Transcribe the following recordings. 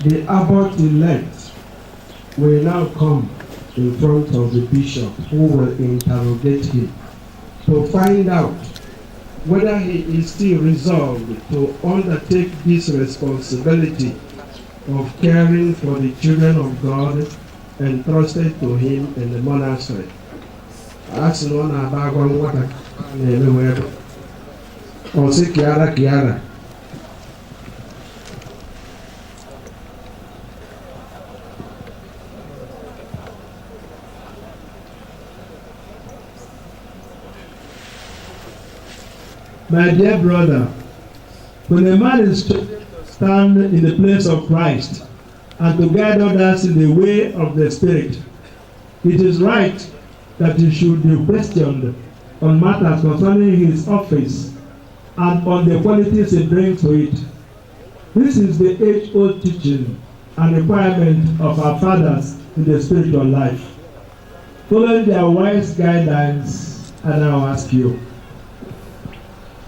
The abbot elect will now come in front of the bishop, who will interrogate him to find out whether he is still resolved to undertake this responsibility of caring for the children of God entrusted to him in the monastery. As no na bagwa nwata na-eme wee ọ sị kiara. My dear brother, when a man is chosen to stand in the place of Christ and to guide others in the way of the Spirit, it is right that he should be questioned on matters concerning his office and on the qualities he brings to it. This is the age-old teaching and requirement of our fathers in the spiritual life. Following their wise guidelines, I now ask you,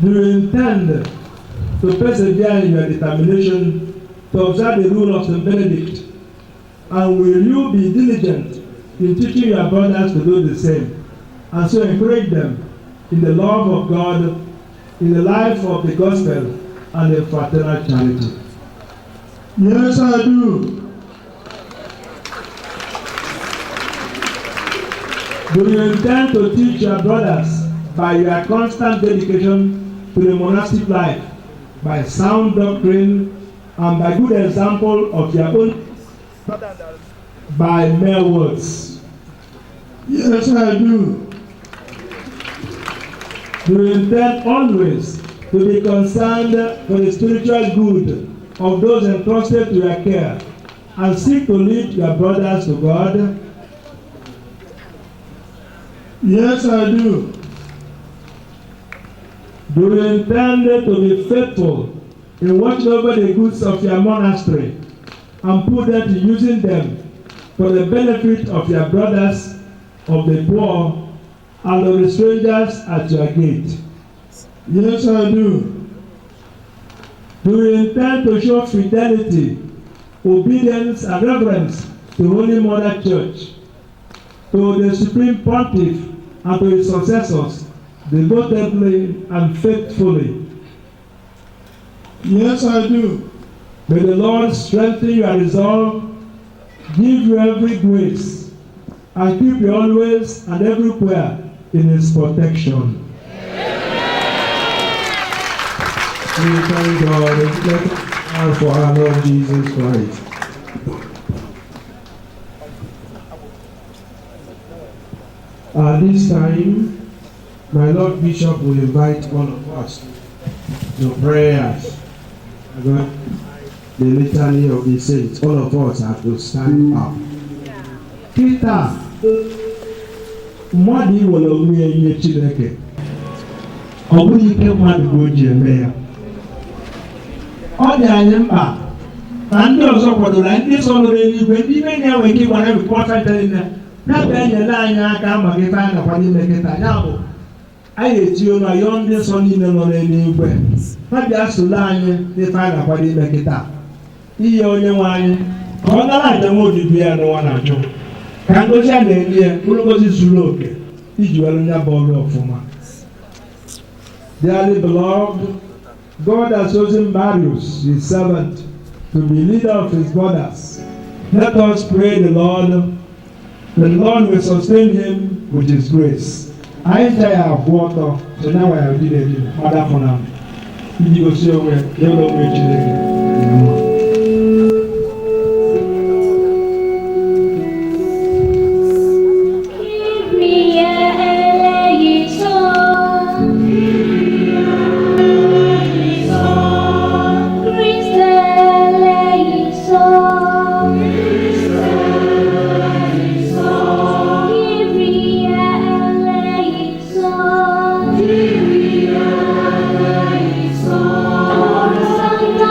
do you intend to persevere in your determination to observe the rule of St. Benedict? And will you be diligent in teaching your brothers to do the same, and so encourage them in the love of God, in the life of the gospel, and in fraternal charity? Yes, I do. Do you intend to teach your brothers by your constant dedication to the monastic life, by sound doctrine, and by good example of your own, by mere words? Yes, I do. Do you intend always to be concerned for the spiritual good of those entrusted to your care and seek to lead your brothers to God? Yes, I do. Do you intend to be faithful in watching over the goods of your monastery and put them to using them for the benefit of your brothers, of the poor, and of the strangers at your gate? Yes, I do. Do you intend to show fidelity, obedience, and reverence to Holy Mother Church, to the Supreme Pontiff, and to his successors, devotedly and faithfully? Yes, I do. May the Lord strengthen your resolve, give you every grace, and keep you always and everywhere in his protection. We thank God and for our Lord Jesus Christ. At this time, my Lord Bishop will invite all of us to prayers. The litany of the saints. All of us have to stand up. Peter, mmadụ iwere onwe ya nye Chineke, ọ bụghị ike mmadụ ka o ji eme ya. Ọ dị anyị mkpa na ndị ọzọ kwadoro anyị, ndị so nọrọ eluigwe, ndị ime na-enwe ike ịgwa na bipọta niile na-abịa enyere anyị aka maka ife anyị nakwa n'ime kịta. Ya bụ, anyị eti ọnụ ayọ ndị nsọ niile nọ n'eluigwe ha bịa soro anyị n'ife anyị nakwa n'ime kịta. Ihe onye nwe anyị ka ọ nara aja nwa odibo ya n'ụwa na-achụ, ka ngozi a na-eri ya bụrụ ngozi zuru oke iji were nya bọọlụ ọfụma. Dearly beloved, God has chosen MARIUS, his servant, to be leader of his brothers. Let us pray the Lord will sustain him with his grace. I have water, so now I have did it. Father for now. You go see where they will reach it. Sancta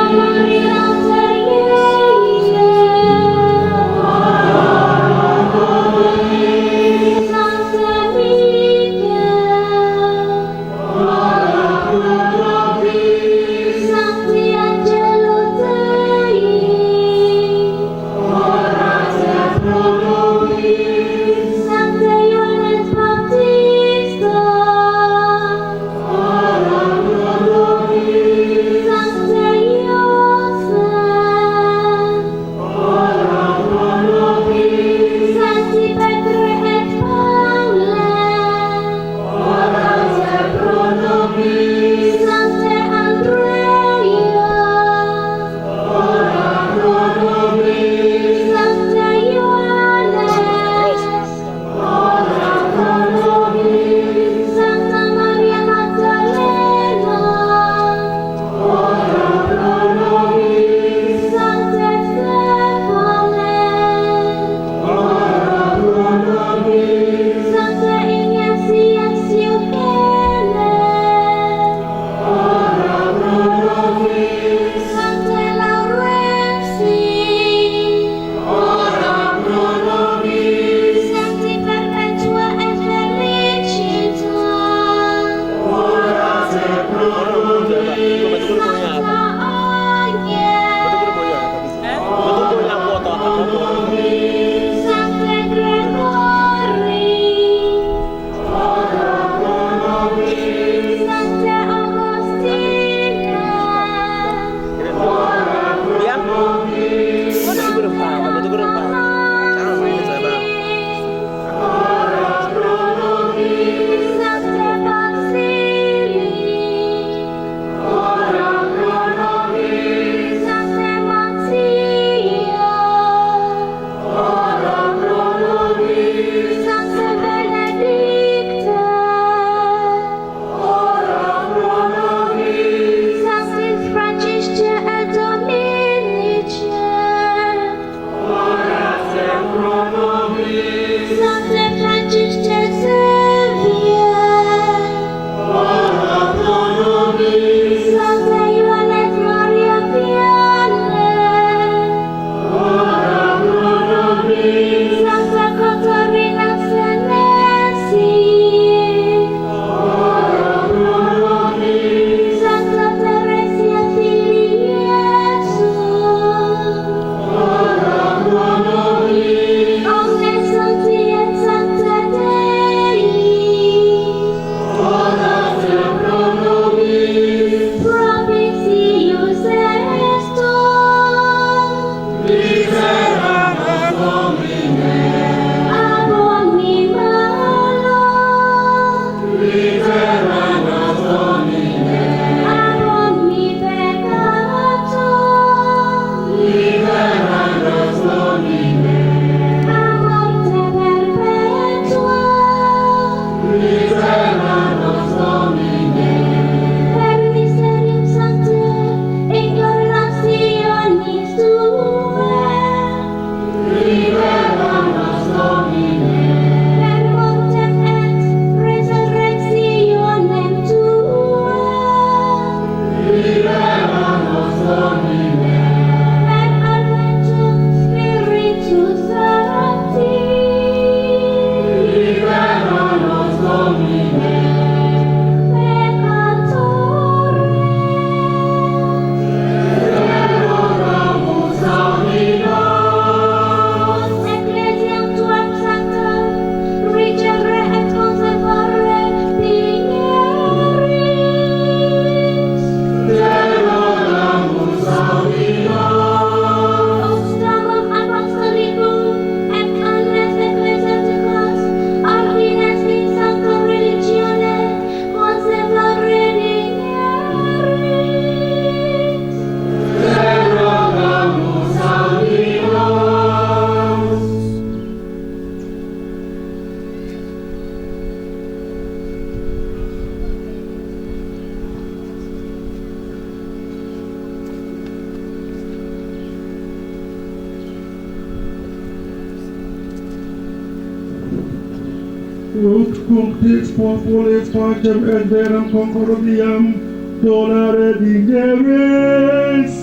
ut cunctis populis pacem et veram concordiam donare digeris.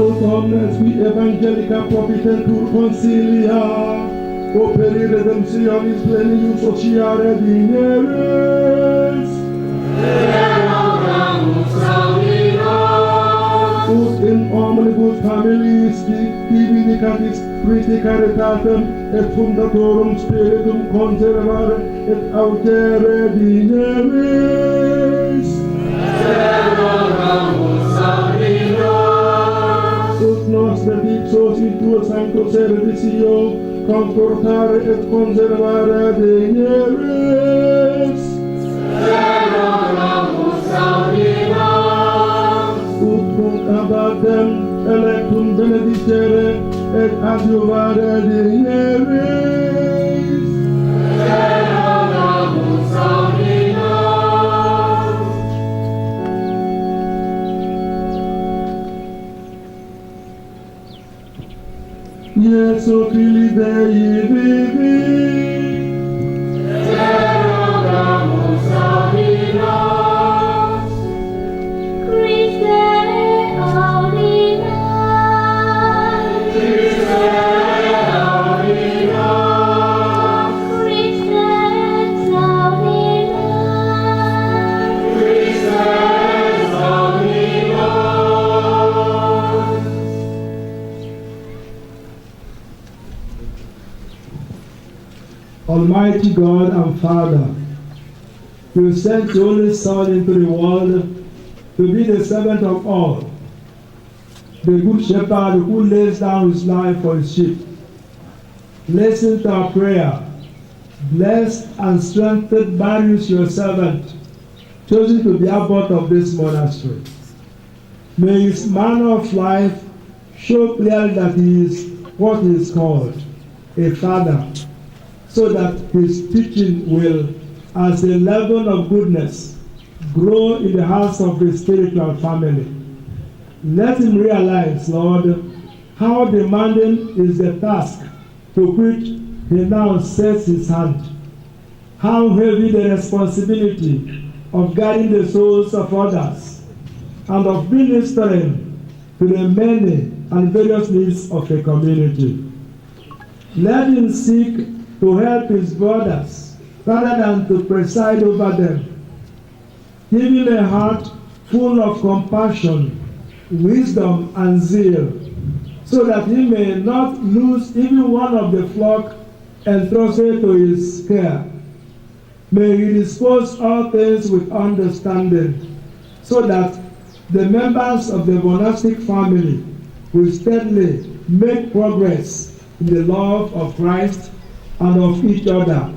Ut omnes qui evangelica propitentur consilia, operi redemptionis plenius sociare digeris. Ut in omnibus familiis divindicatis Christi caritatem et fundatorum spiritum conservare et autere digeris. Ut nos dedixos in tuo sancto servicio confortare et conservare digeris. Ut cum Abbatem electum benedicere et adjuvare digeris. Iesu Filii Dei vivi, Almighty God and Father, you sent your only Son into the world to be the servant of all, the good shepherd who lays down his life for his sheep. Listen to our prayer. Bless and strengthen Marius, your servant, chosen to be abbot of this monastery. May his manner of life show clearly that he is what he is called, a father, so that his teaching will, as a leaven of goodness, grow in the hearts of his spiritual family. Let him realize, Lord, how demanding is the task to which he now sets his hand, how heavy the responsibility of guiding the souls of others and of ministering to the many and various needs of a community. Let him seek to help his brothers rather than to preside over them. Give him a heart full of compassion, wisdom, and zeal, so that he may not lose even one of the flock entrusted to his care. May he dispose all things with understanding, so that the members of the monastic family will steadily make progress in the love of Christ and of each other,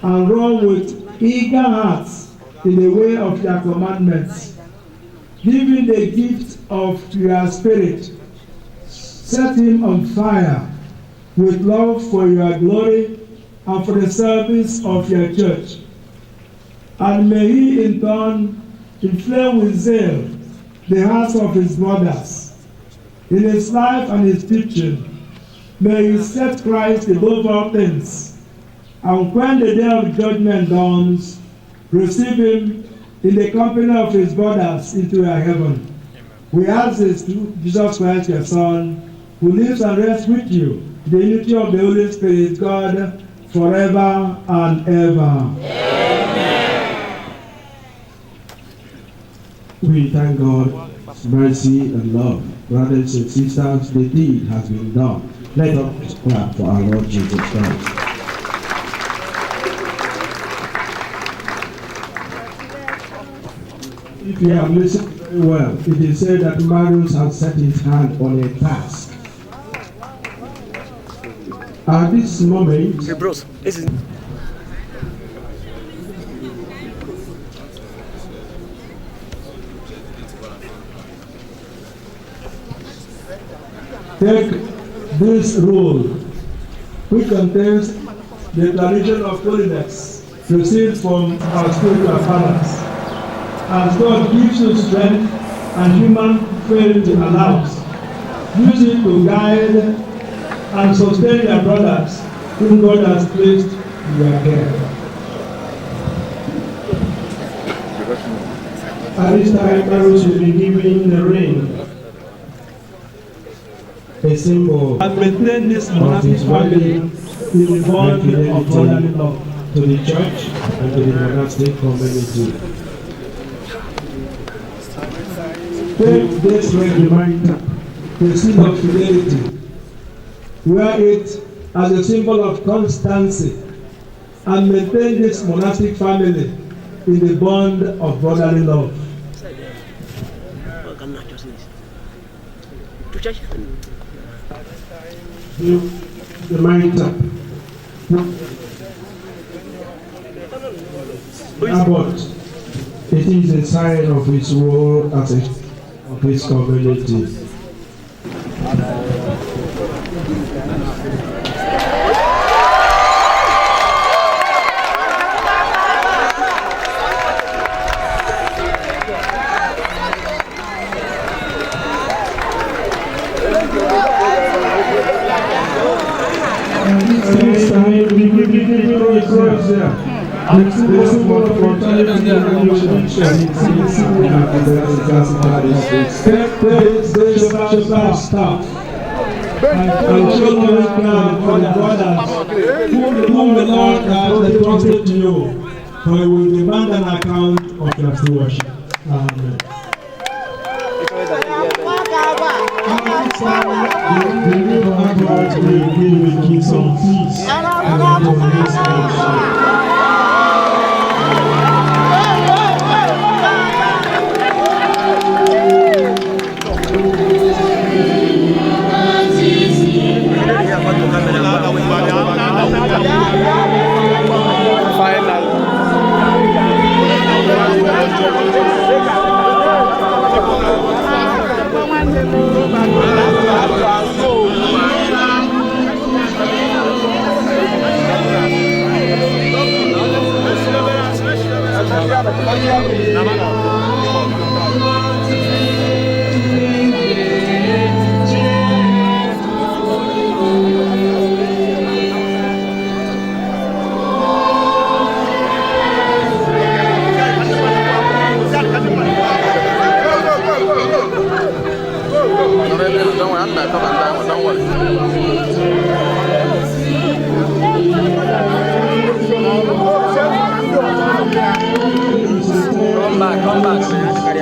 and run with eager hearts in the way of your commandments. Giving the gift of your Spirit, set him on fire with love for your glory and for the service of your church. And may he in turn inflame with zeal the hearts of his brothers. In his life and his teaching, may he set Christ above all things, and when the day of judgment dawns, receive him in the company of his brothers into your heaven. We ask this through Jesus Christ, your Son, who lives and rests with you, the unity of the Holy Spirit, God, forever and ever. Amen. We thank God, mercy and love. Brothers and sisters, the deed has been done. Let us clap for our Lord Jesus Christ. If you have listened very well, it is said that Marius has set his hand on a task. At this moment, hey bros, take this rule, which contains the tradition of holiness received from our spiritual fathers. As God gives you strength and human faith allows, use it to guide and sustain their brothers whom God has placed in their care. At this time, MARIUS will be giving the ring, a symbol, and maintain this monastic family in the bond of brotherly love to the church and to the monastic community. Take this reminder, the seal of fidelity, wear it as a symbol of constancy, and maintain this monastic family in the bond of brotherly love. The reminder, Abbot, it is a sign of his role as of his community. This time we give the cross there. The symbol of mortality and resurrection staff and show God for the brothers whom the Lord has entrusted to you, for he will demand an account of your stewardship. Amen. The new Abbot will give some peace and donation.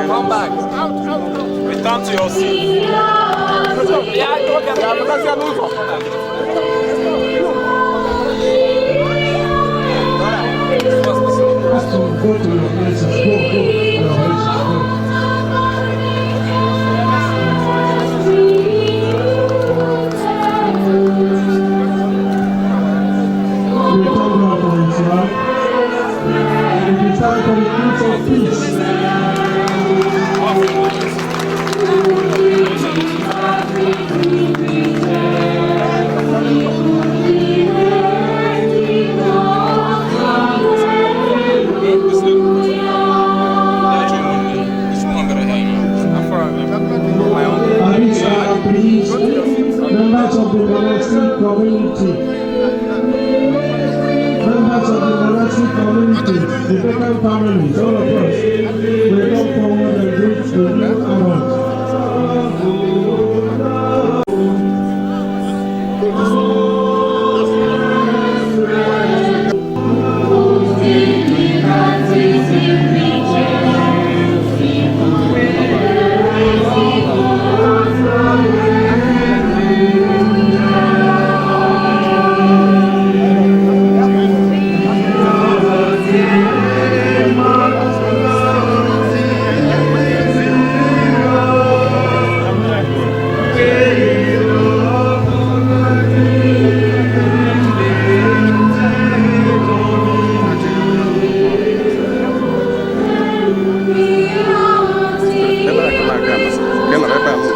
Come back. Return to your seat. Go to your places. Go. Members of the monastic community, the different families, all of us, we come forward and greet the new Abbot. Câmara,